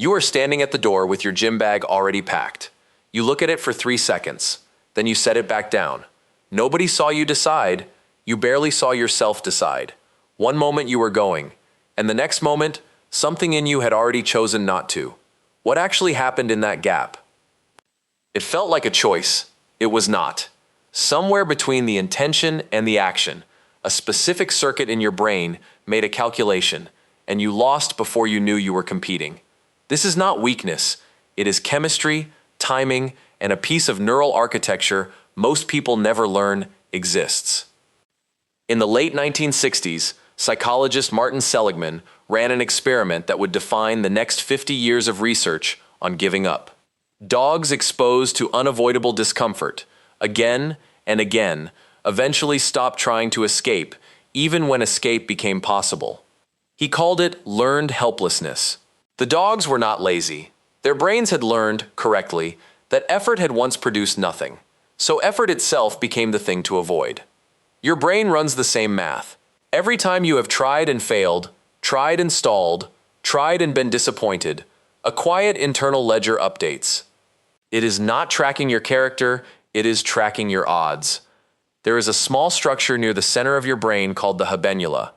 You are standing at the door with your gym bag already packed. You look at it for 3 seconds, then you set it back down. Nobody saw you decide. You barely saw yourself decide. One moment you were going, and the next moment, something in you had already chosen not to. What actually happened in that gap? It felt like a choice. It was not. Somewhere between the intention and the action, a specific circuit in your brain made a calculation, and you lost before you knew you were competing. This is not weakness. It is chemistry, timing, and a piece of neural architecture most people never learn exists. In the late 1960s, psychologist Martin Seligman ran an experiment that would define the next 50 years of research on giving up. Dogs exposed to unavoidable discomfort, again and again, eventually stopped trying to escape, even when escape became possible. He called it learned helplessness. The dogs were not lazy. Their brains had learned, correctly, that effort had once produced nothing. So effort itself became the thing to avoid. Your brain runs the same math. Every time you have tried and failed, tried and stalled, tried and been disappointed, a quiet internal ledger updates. It is not tracking your character, it is tracking your odds. There is a small structure near the center of your brain called the habenula.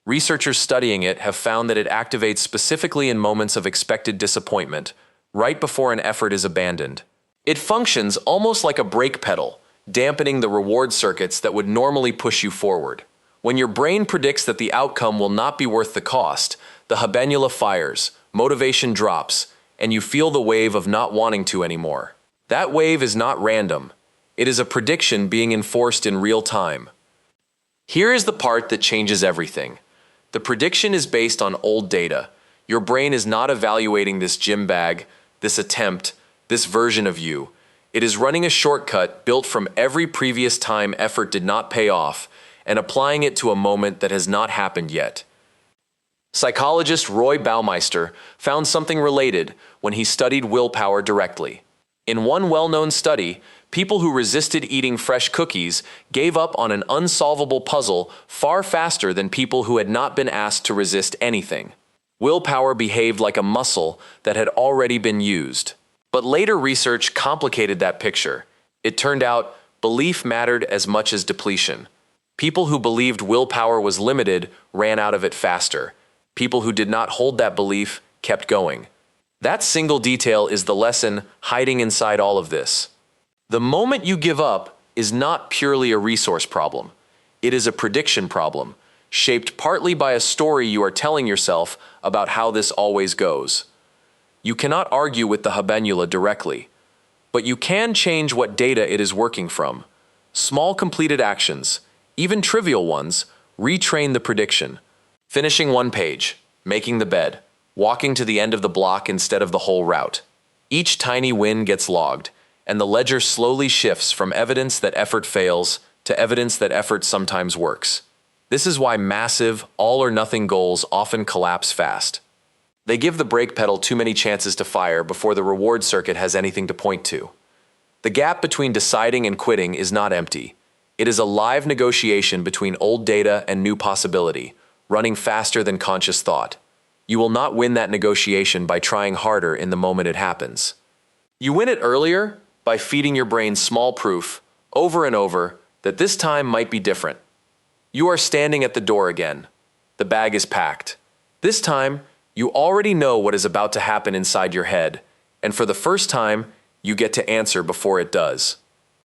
Researchers studying it have found that it activates specifically in moments of expected disappointment, right before an effort is abandoned. It functions almost like a brake pedal, dampening the reward circuits that would normally push you forward. When your brain predicts that the outcome will not be worth the cost, the habenula fires, motivation drops, and you feel the wave of not wanting to anymore. That wave is not random. It is a prediction being enforced in real time. Here is the part that changes everything. The prediction is based on old data. Your brain is not evaluating this gym bag, this attempt, this version of you. It is running a shortcut built from every previous time effort did not pay off and applying it to a moment that has not happened yet. Psychologist Roy Baumeister found something related when he studied willpower directly. In one well-known study, people who resisted eating fresh cookies gave up on an unsolvable puzzle far faster than people who had not been asked to resist anything. Willpower behaved like a muscle that had already been used. But later research complicated that picture. It turned out belief mattered as much as depletion. People who believed willpower was limited ran out of it faster. People who did not hold that belief kept going. That single detail is the lesson hiding inside all of this. The moment you give up is not purely a resource problem. It is a prediction problem, shaped partly by a story you are telling yourself about how this always goes. You cannot argue with the habenula directly, but you can change what data it is working from. Small completed actions, even trivial ones, retrain the prediction. Finishing one page, making the bed, walking to the end of the block instead of the whole route. Each tiny win gets logged, and the ledger slowly shifts from evidence that effort fails to evidence that effort sometimes works. This is why massive, all-or-nothing goals often collapse fast. They give the brake pedal too many chances to fire before the reward circuit has anything to point to. The gap between deciding and quitting is not empty. It is a live negotiation between old data and new possibility, running faster than conscious thought. You will not win that negotiation by trying harder in the moment it happens. You win it earlier by feeding your brain small proof, over and over, that this time might be different. You are standing at the door again. The bag is packed. This time, you already know what is about to happen inside your head, and for the first time, you get to answer before it does.